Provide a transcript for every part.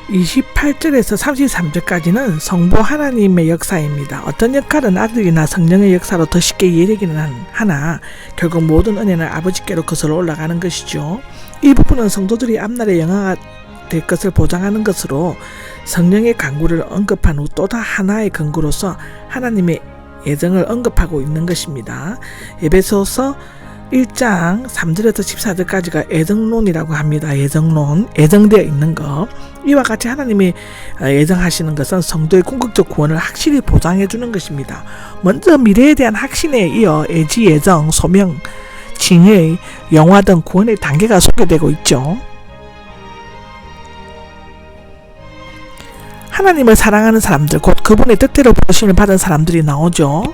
28절에서 33절까지는 성부 하나님의 역사입니다. 어떤 역할은 아들이나 성령의 역사로 더 쉽게 이해되기는 하나 결국 모든 은혜는 아버지께로 거슬러 올라가는 것이죠. 이 부분은 성도들이 앞날에 영화가 될 것을 보장하는 것으로 성령의 간구를 언급한 후 또 하나의 근거로서 하나님의 예정을 언급하고 있는 것입니다. 에베소서 1장 3절에서 14절까지가 예정론이라고 합니다. 예정론, 예정되어 있는 것. 이와 같이 하나님이 예정하시는 것은 성도의 궁극적 구원을 확실히 보장해 주는 것입니다. 먼저 미래에 대한 확신에 이어 예지, 예정, 소명, 징의, 영화 등 구원의 단계가 소개되고 있죠. 하나님을 사랑하는 사람들, 곧 그분의 뜻대로 부르심을 받은 사람들이 나오죠.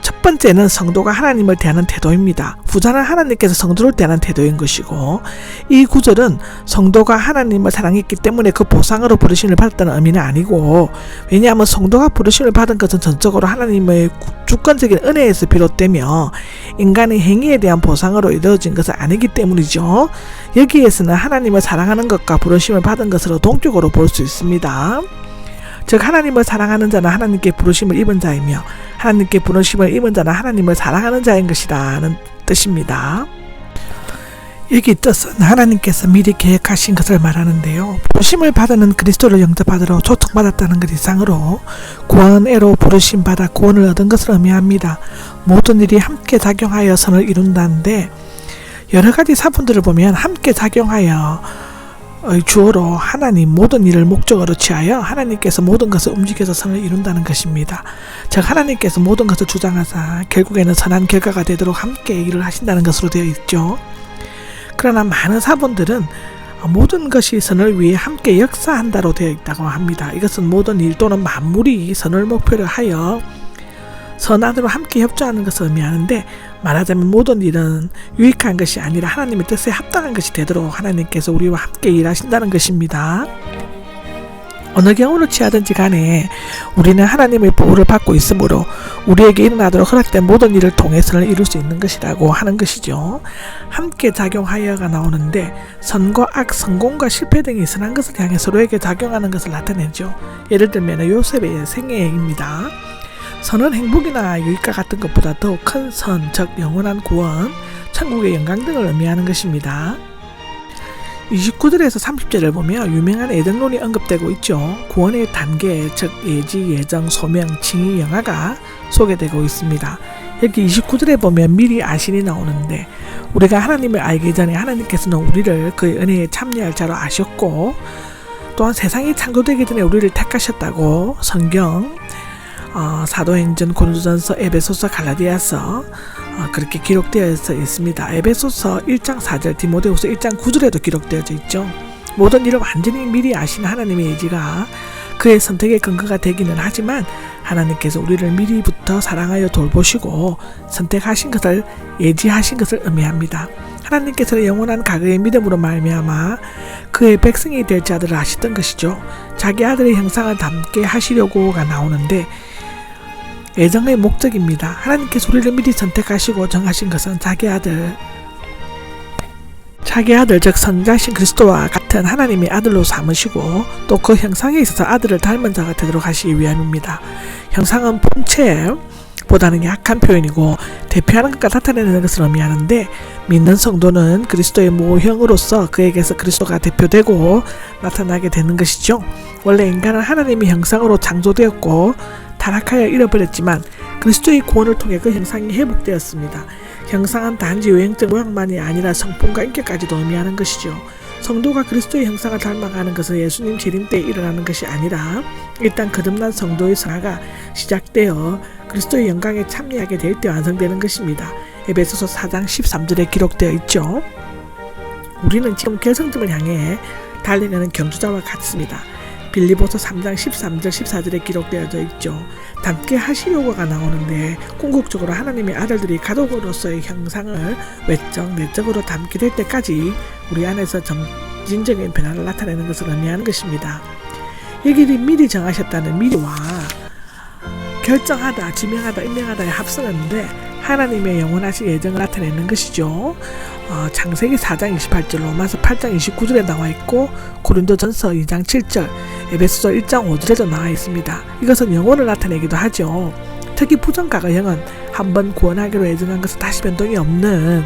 첫 번째는 성도가 하나님을 대하는 태도입니다. 부자는 하나님께서 성도를 대하는 태도인 것이고, 이 구절은 성도가 하나님을 사랑했기 때문에 그 보상으로 부르심을 받았다는 의미는 아니고, 왜냐하면 성도가 부르심을 받은 것은 전적으로 하나님의 주권적인 은혜에서 비롯되며 인간의 행위에 대한 보상으로 이루어진 것은 아니기 때문이죠. 여기에서는 하나님을 사랑하는 것과 부르심을 받은 것으로 동격으로 볼 수 있습니다. 즉 하나님을 사랑하는 자는 하나님께 부르심을 입은 자이며 하나님께 부르심을 입은 자는 하나님을 사랑하는 자인 것이라는 뜻입니다. 여기 뜻은 하나님께서 미리 계획하신 것을 말하는데요. 부르심을 받은 그리스도를 영접받으러 초청받았다는 것 이상으로 구원애로 부르심 받아 구원을 얻은 것을 의미합니다. 모든 일이 함께 작용하여 선을 이룬다는데 여러 가지 사본들을 보면 함께 작용하여 주어로 하나님 모든 일을 목적으로 취하여 하나님께서 모든 것을 움직여서 선을 이룬다는 것입니다. 즉 하나님께서 모든 것을 주장하사 결국에는 선한 결과가 되도록 함께 일을 하신다는 것으로 되어 있죠. 그러나 많은 사본들은 모든 것이 선을 위해 함께 역사한다로 되어 있다고 합니다. 이것은 모든 일 또는 만물이 선을 목표로 하여 선안으로 함께 협조하는 것을 의미하는데, 말하자면 모든 일은 유익한 것이 아니라 하나님의 뜻에 합당한 것이 되도록 하나님께서 우리와 함께 일하신다는 것입니다. 어느 경우를 취하든지 간에 우리는 하나님의 보호를 받고 있으므로 우리에게 일어나도록 허락된 모든 일을 통해 선을 이룰 수 있는 것이라고 하는 것이죠. 함께 작용하여가 나오는데 선과 악, 성공과 실패 등이 선한 것을 향해 서로에게 작용하는 것을 나타내죠. 예를 들면 요셉의 생애입니다. 선은 행복이나 유익과 같은 것보다 더 큰 선, 즉 영원한 구원, 천국의 영광 등을 의미하는 것입니다. 29절에서 30절을 보면 유명한 예정론이 언급되고 있죠. 구원의 단계, 즉 예지, 예정, 소명, 징의, 영화가 소개되고 있습니다. 여기 29절에 보면 미리 아신이 나오는데, 우리가 하나님을 알기 전에 하나님께서는 우리를 그의 은혜에 참여할 자로 아셨고, 또한 세상이 창조되기 전에 우리를 택하셨다고 성경 사도행전, 고린도전서, 에베소서, 갈라디아서 그렇게 기록되어 있습니다. 에베소서 1장 4절, 디모데후서 1장 9절에도 기록되어져 있죠. 모든 일을 완전히 미리 아시는 하나님의 예지가 그의 선택의 근거가 되기는 하지만 하나님께서 우리를 미리부터 사랑하여 돌보시고 선택하신 것을 예지하신 것을 의미합니다. 하나님께서는 영원한 과거의 믿음으로 말미암아 그의 백성이 될 자들을 아시던 것이죠. 자기 아들의 형상을 담게 하시려고가 나오는데 예정의 목적입니다. 하나님께서 우리를 미리 선택하시고 정하신 것은 자기 아들 즉 성자신 그리스도와 같은 하나님의 아들로 삼으시고 또 그 형상에 있어서 아들을 닮은 자가 되도록 하시기 위함입니다. 형상은 본체보다는 약한 표현이고 대표하는 것과 나타내는 것을 의미하는데, 믿는 성도는 그리스도의 모형으로서 그에게서 그리스도가 대표되고 나타나게 되는 것이죠. 원래 인간은 하나님의 형상으로 창조되었고 타락하여 잃어버렸지만 그리스도의 구원을 통해 그 형상이 회복되었습니다. 형상은 단지 외형적 모양만이 아니라 성품과 인격까지도 의미하는 것이죠. 성도가 그리스도의 형상을 닮아가는 것은 예수님 재림 때에 일어나는 것이 아니라 일단 거듭난 성도의 성화가 시작되어 그리스도의 영광에 참여하게 될 때 완성되는 것입니다. 에베소서 4장 13절에 기록되어 있죠. 우리는 지금 결승점을 향해 달려가는 경주자와 같습니다. 빌립보서 3장 13절 14절에 기록되어져 있죠. 닮게 하시려고가 나오는데 궁극적으로 하나님의 아들들이 가족으로서의 형상을 외적, 내적으로 닮게 될 때까지 우리 안에서 점진적인 변화를 나타내는 것을 의미하는 것입니다. 여기 미리 정하셨다는 미리와 결정하다, 지명하다, 임명하다의 합성어인데 하나님의 영원하신 예정을 나타내는 것이죠. 창세기 4장 28절, 로마서 8장 29절에 나와 있고 고린도전서 2장 7절, 에베소서 1장 5절에도 나와 있습니다. 이것은 영혼을 나타내기도 하죠. 특히 부정과거 영은 한번 구원하기로 예정한 것은 다시 변동이 없는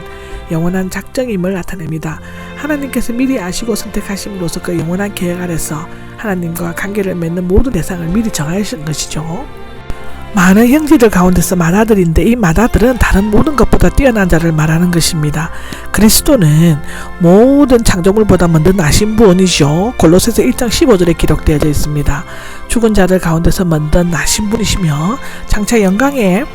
영원한 작정임을 나타냅니다. 하나님께서 미리 아시고 선택하심으로써 그 영원한 계획 아래서 하나님과 관계를 맺는 모든 대상을 미리 정하신 것이죠. 많은 형제들 가운데서 맏아들인데 이 맏아들은 다른 모든 것보다 뛰어난 자를 말하는 것입니다. 그리스도는 모든 창조물보다 먼저 나신 분이죠. 골로새서 1장 15절에 기록되어 있습니다. 죽은 자들 가운데서 먼저 나신 분이시며 장차 영광의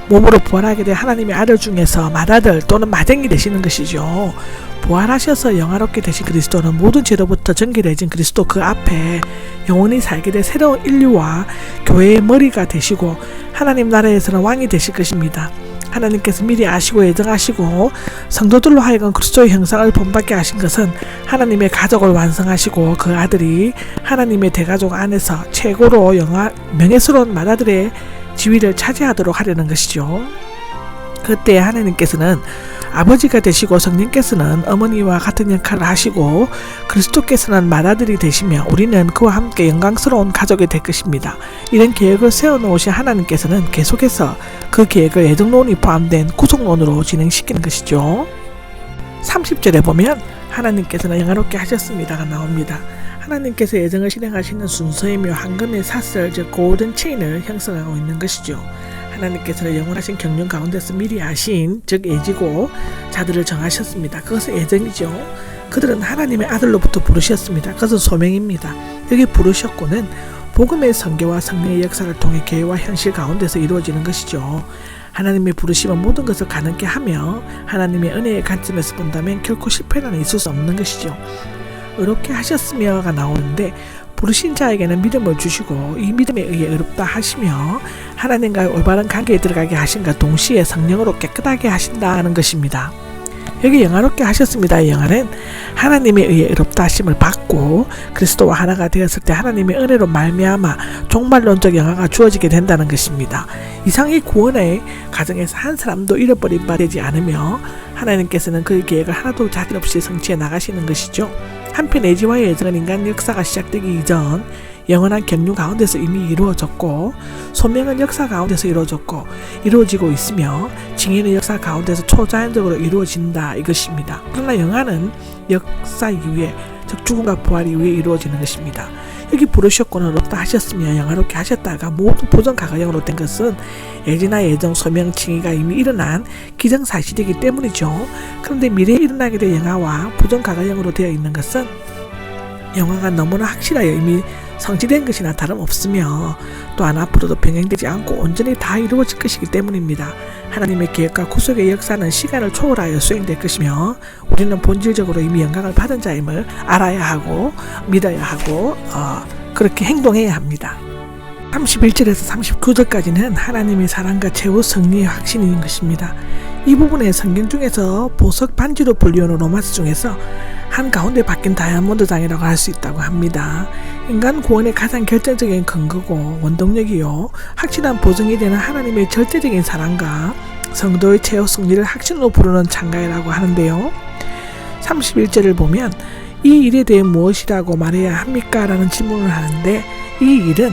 몸으로 부활하게 된 하나님의 아들 중에서 맏아들 또는 맏형이 되시는 것이죠. 부활하셔서 영화롭게 되신 그리스도는 모든 죄로부터 정결해진 그리스도 그 앞에 영원히 살게 된 새로운 인류와 교회의 머리가 되시고 하나님 나라에서는 왕이 되실 것입니다. 하나님께서 미리 아시고 예정하시고 성도들로 하여금 그리스도의 형상을 본받게 하신 것은 하나님의 가족을 완성하시고 그 아들이 하나님의 대가족 안에서 최고로 명예스러운 맏아들의 지위를 차지하도록 하려는 것이죠. 그때 하나님께서는 아버지가 되시고 성령께서는 어머니와 같은 역할을 하시고 그리스도께서는 맏아들이 되시며 우리는 그와 함께 영광스러운 가족이 될 것입니다. 이런 계획을 세워놓으신 하나님께서는 계속해서 그 계획을 예정론이 포함된 구속론으로 진행시키는 것이죠. 30절에 보면 하나님께서는 영화롭게 하셨습니다가 나옵니다. 하나님께서 예정을 실행하시는 순서이며 황금의 사슬 즉 골든 체인을 형성하고 있는 것이죠. 하나님께서는 영원하신 경륜 가운데서 미리 아신 즉 예지고 자들을 정하셨습니다. 그것은 예정이죠. 그들은 하나님의 아들로부터 부르셨습니다. 그것은 소명입니다. 여기 부르셨고는 복음의 선교와 성령의 역사를 통해 교회와 현실 가운데서 이루어지는 것이죠. 하나님의 부르심은 모든 것을 가능케 하며 하나님의 은혜의 관점에서 본다면 결코 실패는 있을 수 없는 것이죠. 의롭게 하셨으며가 나오는데 부르신 자에게는 믿음을 주시고 이 믿음에 의해 의롭다 하시며 하나님과의 올바른 관계에 들어가게 하신과 동시에 성령으로 깨끗하게 하신다는 것입니다. 여기 영화롭게 하셨습니다의 영화는 하나님에 의해 의롭다 하심을 받고 그리스도와 하나가 되었을 때 하나님의 은혜로 말미암아 종말론적 영화가 주어지게 된다는 것입니다. 이상의 구원의 과정에서 한 사람도 잃어버린 바 되지 않으며 하나님께서는 그 계획을 하나도 자질 없이 성취해 나가시는 것이죠. 한편 예지와의 예정은 인간 역사가 시작되기 이전 영원한 경륜 가운데서 이미 이루어졌고 소명은 역사 가운데서 이루어지고 있으며 징인의 역사 가운데서 초자연적으로 이루어진다 이것입니다. 그러나 영화는 역사 이후에 즉 죽음과 부활 이후에 이루어지는 것입니다. 여기 부르셨고는 의롭다 하셨으며 영화롭게 하셨다가 모두 부정과거형으로 된 것은 예지나 예정, 소명, 징의가 이미 일어난 기정사실이기 때문이죠. 그런데 미래에 일어나게 될 영화와 부정과거형으로 되어 있는 것은 영화가 너무나 확실하여 이미 성취된 것이나 다름없으며 또한 앞으로도 변형되지 않고 온전히 다 이루어질 것이기 때문입니다. 하나님의 계획과 구속의 역사는 시간을 초월하여 수행될 것이며 우리는 본질적으로 이미 영광을 받은 자임을 알아야 하고 믿어야 하고 그렇게 행동해야 합니다. 31절에서 39절까지는 하나님의 사랑과 최후 승리의 확신인 것입니다. 이 부분에 성경 중에서 보석 반지로 불리우는 로마서 중에서 한가운데 박힌 다이아몬드 장이라고 할 수 있다고 합니다. 인간 구원의 가장 결정적인 근거고 원동력이요 확실한 보증이 되는 하나님의 절대적인 사랑과 성도의 최후 승리를 확신으로 부르는 장가이라고 하는데요. 31절을 보면 이 일에 대해 무엇이라고 말해야 합니까? 라는 질문을 하는데 이 일은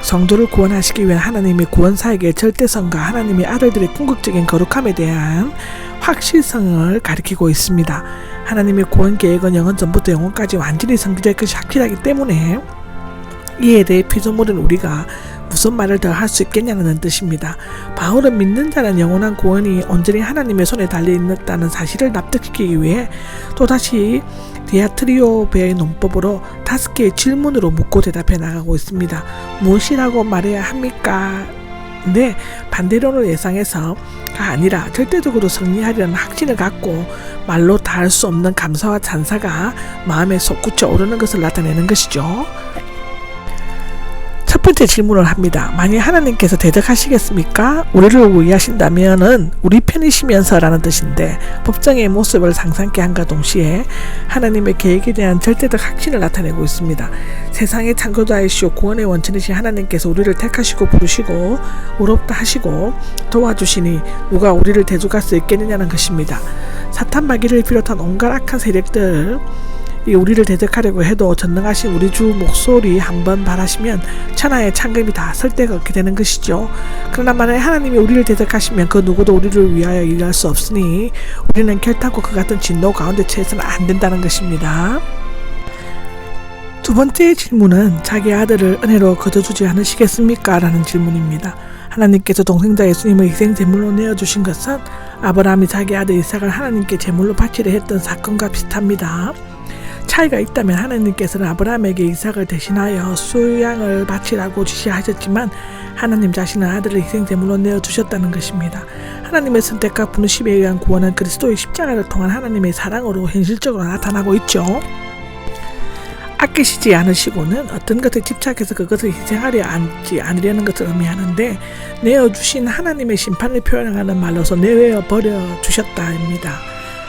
성도를 구원하시기 위한 하나님의 구원사역의 절대성과 하나님의 아들들의 궁극적인 거룩함에 대한 확실성을 가리키고 있습니다. 하나님의 구원 계획은 영원 전부터 영원까지 완전히 성취될 것이 확실하기 때문에 이에 대해 피조물인 우리가 무슨 말을 더 할 수 있겠냐는 뜻입니다. 바울은 믿는 자는 영원한 구원이 온전히 하나님의 손에 달려있다는 사실을 납득시키기 위해 또다시 디아트리오베의 논법으로 5개의 질문으로 묻고 대답해 나가고 있습니다. 무엇이라고 말해야 합니까? 근데 반대로는 예상해서가 아니라 절대적으로 승리하리라는 확신을 갖고 말로 다 할 수 없는 감사와 찬사가 마음에 솟구쳐 오르는 것을 나타내는 것이죠. 첫 번째 질문을 합니다. 만약 하나님께서 대적하시겠습니까? 우리를 위하신다면은 우리 편이시면서 라는 뜻인데 법정의 모습을 상상케 한과 동시에 하나님의 계획에 대한 절대적 확신을 나타내고 있습니다. 세상의 창조자이시오 구원의 원천이신 하나님께서 우리를 택하시고 부르시고 의롭다 하시고 도와주시니 누가 우리를 대적할 수 있겠느냐는 것입니다. 사탄 마귀를 비롯한 온갖 악한 세력들 우리를 대적하려고 해도 전능하신 우리 주 목소리 한번 바라시면 천하의 창금이 다 설 데가 없게 되는 것이죠. 그러나 만약에 하나님이 우리를 대적하시면 그 누구도 우리를 위하여 일할 수 없으니 우리는 결탄코 그 같은 진노 가운데 처해서는 안 된다는 것입니다. 두 번째 질문은 자기 아들을 은혜로 거둬주지 않으시겠습니까? 라는 질문입니다. 하나님께서 동생자 예수님을 희생 제물로 내어주신 것은 아브라함이 자기 아들 이삭을 하나님께 제물로 바치려 했던 사건과 비슷합니다. 차이가 있다면 하나님께서는 아브라함에게 이삭을 대신하여 수양을 바치라고 지시하셨지만 하나님 자신은 아들을 희생 제물로 내어주셨다는 것입니다. 하나님의 선택과 부르심에 의한 구원은 그리스도의 십자가를 통한 하나님의 사랑으로 현실적으로 나타나고 있죠. 아끼시지 않으시고는 어떤 것에 집착해서 그것을 희생하려 하지 않으려는 것을 의미하는데 내어주신 하나님의 심판을 표현하는 말로서 내어 버려 주셨다입니다.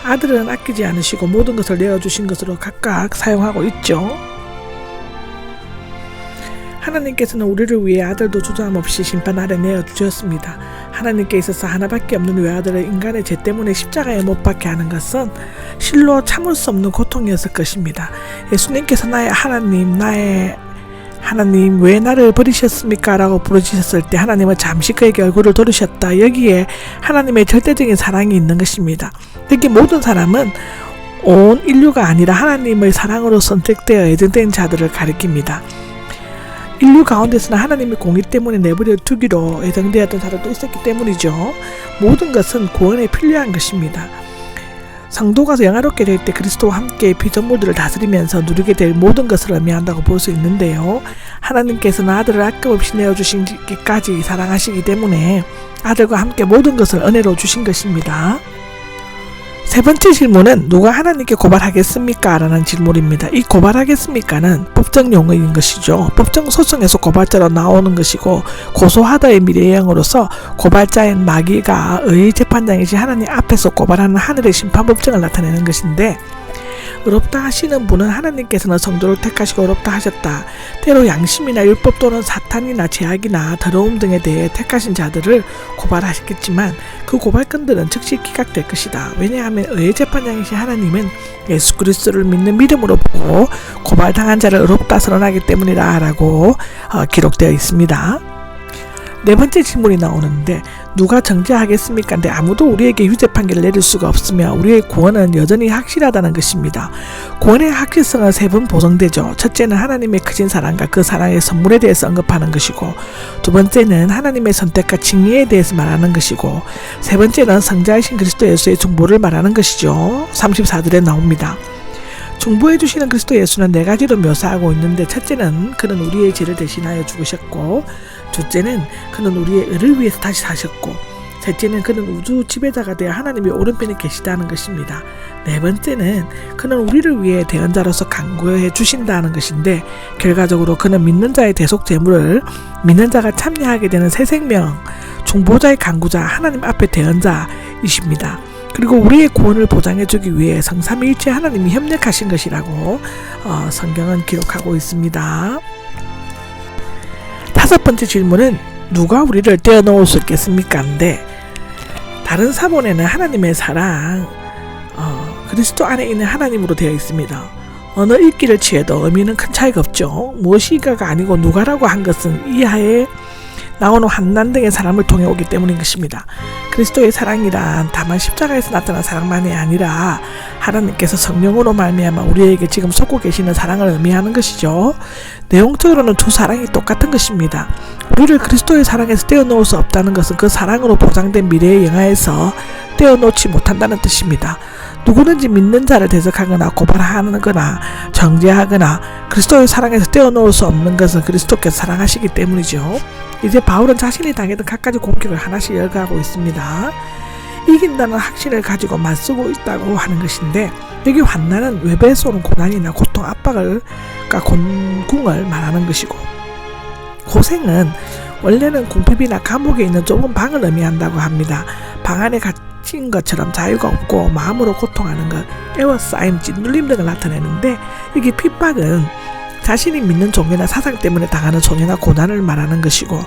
아들은 아끼지 않으시고 모든 것을 내어주신 것으로 각각 사용하고 있죠. 하나님께서는 우리를 위해 아들도 주저함없이 심판 아래 내어주셨습니다. 하나님께 있어서 하나밖에 없는 외아들을 인간의 죄 때문에 십자가에 못 박게 하는 것은 실로 참을 수 없는 고통이었을 것입니다. 예수님께서 나의 하나님 왜 나를 버리셨습니까? 라고 부르짖었을 때 하나님은 잠시 그에게 얼굴을 돌리셨다. 여기에 하나님의 절대적인 사랑이 있는 것입니다. 여기 모든 사람은 온 인류가 아니라 하나님의 사랑으로 선택되어 예정된 자들을 가리킵니다. 인류 가운데서는 하나님의 공의 때문에 내버려 두기로 예정되었던 사람도 있었기 때문이죠. 모든 것은 구원에 필요한 것입니다. 성도가 영화롭게 될 때 그리스도와 함께 피조물들을 다스리면서 누리게 될 모든 것을 의미한다고 볼 수 있는데요. 하나님께서는 아들을 아낌없이 내어주시기까지 사랑하시기 때문에 아들과 함께 모든 것을 은혜로 주신 것입니다. 세 번째 질문은 누가 하나님께 고발하겠습니까? 라는 질문입니다. 이 고발하겠습니까는 법정 용어인 것이죠. 법정 소송에서 고발자로 나오는 것이고 고소하다의 미래형으로서 고발자인 마귀가 의의 재판장이신 하나님 앞에서 고발하는 하늘의 심판법정을 나타내는 것인데 의롭다 하시는 분은 하나님께서는 성도를 택하시고 의롭다 하셨다. 때로 양심이나 율법 또는 사탄이나 제약이나 더러움 등에 대해 택하신 자들을 고발하셨겠지만 그 고발건들은 즉시 기각될 것이다. 왜냐하면 의의 재판장이신 하나님은 예수 그리스도를 믿는 믿음으로 보고 고발당한 자를 의롭다 선언하기 때문이다 라고 기록되어 있습니다. 네 번째 질문이 나오는데 누가 정죄하겠습니까? 근데 아무도 우리에게 유죄 판결을 내릴 수가 없으며 우리의 구원은 여전히 확실하다는 것입니다. 구원의 확실성은 세 번 보정되죠. 첫째는 하나님의 크신 사랑과 그 사랑의 선물에 대해서 언급하는 것이고 두 번째는 하나님의 선택과 징의에 대해서 말하는 것이고 세 번째는 성자이신 그리스도 예수의 중보를 말하는 것이죠. 34절에 나옵니다. 중보해 주시는 그리스도 예수는 네 가지로 묘사하고 있는데 첫째는 그는 우리의 죄를 대신하여 죽으셨고 둘째는 그는 우리의 의를 위해서 다시 사셨고 셋째는 그는 우주 지배자가 되어 하나님의 오른편에 계시다는 것입니다. 네 번째는 그는 우리를 위해 대언자로서 간구해 주신다는 것인데 결과적으로 그는 믿는 자의 대속 제물을 믿는 자가 참여하게 되는 새 생명 중보자의 간구자 하나님 앞에 대언자이십니다. 그리고 우리의 구원을 보장해주기 위해 성삼위일체 하나님이 협력하신 것이라고 성경은 기록하고 있습니다. 다섯 번째 질문은 누가 우리를 떼어놓을 수 있겠습니까? 인데 다른 사본에는 하나님의 사랑 그리스도 안에 있는 하나님으로 되어 있습니다. 어느 읽기를 취해도 의미는 큰 차이가 없죠. 무엇이가가 아니고 누가라고 한 것은 이하에 나오는 환난 등의 사람을 통해 오기 때문인 것입니다. 그리스도의 사랑이란 다만 십자가에서 나타난 사랑만이 아니라 하나님께서 성령으로 말미암아 우리에게 지금 쏟고 계시는 사랑을 의미하는 것이죠. 내용적으로는 두 사랑이 똑같은 것입니다. 우리를 그리스도의 사랑에서 떼어놓을 수 없다는 것은 그 사랑으로 보장된 미래의 영화에서 떼어놓지 못한다는 뜻입니다. 누구든지 믿는 자를 대적하거나 고발하거나 정죄하거나 그리스도의 사랑에서 떼어놓을 수 없는 것은 그리스도께서 사랑하시기 때문이죠. 이제 바울은 자신이 당했던 각가지 공격을 하나씩 열거하고 있습니다. 이긴다는 확신을 가지고 맞서고 있다고 하는 것인데 여기 환난은 외부에서 오는 고난이나 고통, 압박을 곤궁을 말하는 것이고 고생은 원래는 궁핍이나 감옥에 있는 좁은 방을 의미한다고 합니다. 방 안에 갇힌 것처럼 자유가 없고 마음으로 고통하는 것, 애워싸임, 짓눌림 등을 나타내는데 여기 핍박은 자신이 믿는 종교나 사상 때문에 당하는 손해나 고난을 말하는 것이고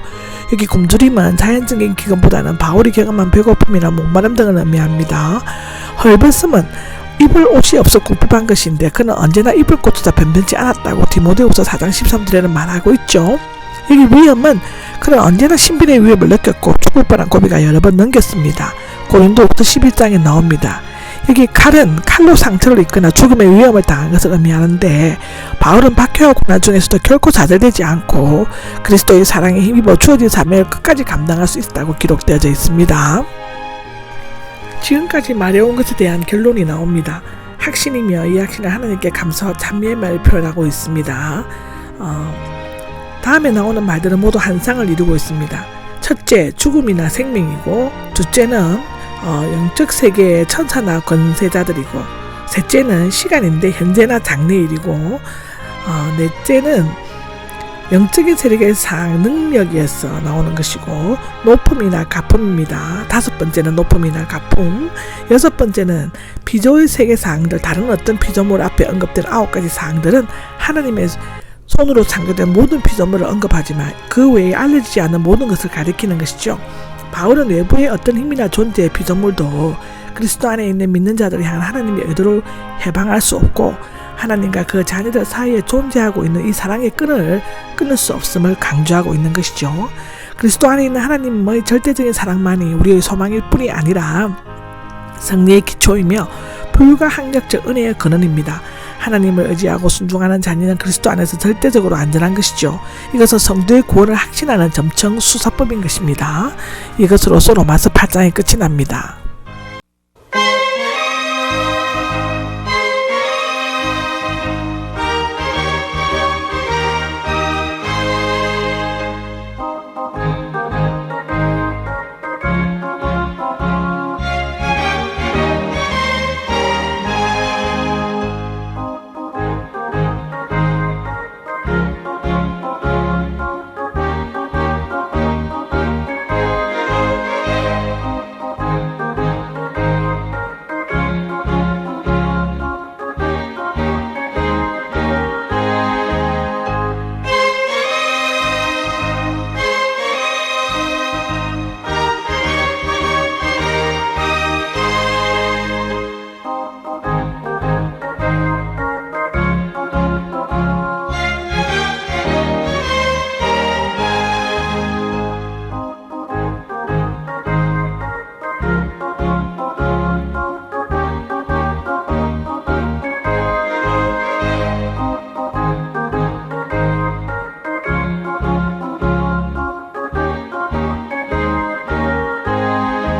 여기 굶주림은 자연적인 기근보다는 바울이 경험한 배고픔이나 목마름 등을 의미합니다. 헐벗음은 입을 옷이 없어 굽힙한 것인데 그는 언제나 입을 곳조차 변변치 않았다고 디모데후서 4장 13절에는 말하고 있죠. 여기 위험은 그는 언제나 신비의 위협을 느꼈고 죽을 뻔한 고비가 여러 번 넘겼습니다. 고린도후서 11장에 나옵니다. 여기 칼은 칼로 상처를 입거나 죽음의 위험을 당한 것을 의미하는데 바울은 박해와 고난 중에서도 결코 좌절되지 않고 그리스도의 사랑에 힘입어 주어진 사명을 끝까지 감당할 수 있다고 기록되어져 있습니다. 지금까지 말해온 것에 대한 결론이 나옵니다. 확신이며 이 확신은 하나님께 감사와 찬미의 말을 표현하고 있습니다. 다음에 나오는 말들은 모두 한 쌍을 이루고 있습니다. 첫째, 죽음이나 생명이고, 둘째는 영적 세계의 천사나 권세자들이고, 셋째는 시간인데 현재나 장래일이고, 넷째는 영적인 세력의 상 능력에서 나오는 것이고, 높음이나 가품입니다. 다섯 번째는 높음이나 가품, 여섯 번째는 피조의 세계 사항들, 다른 어떤 피조물 앞에 언급된 9가지 사항들은 하나님의 손으로 창조된 모든 피조물을 언급하지만 그 외에 알려지지 않은 모든 것을 가리키는 것이죠. 바울은 외부의 어떤 힘이나 존재의 피조물도 그리스도 안에 있는 믿는 자들을 향한 하나님의 의도를 해방할 수 없고 하나님과 그 자녀들 사이에 존재하고 있는 이 사랑의 끈을 끊을 수 없음을 강조하고 있는 것이죠. 그리스도 안에 있는 하나님의 절대적인 사랑만이 우리의 소망일 뿐이 아니라 승리의 기초이며 불가항력적 은혜의 근원입니다. 하나님을 의지하고 순종하는 자녀는 그리스도 안에서 절대적으로 안전한 것이죠. 이것은 성도의 구원을 확신하는 점청 수사법인 것입니다. 이것으로서 로마서 8장이 끝이 납니다.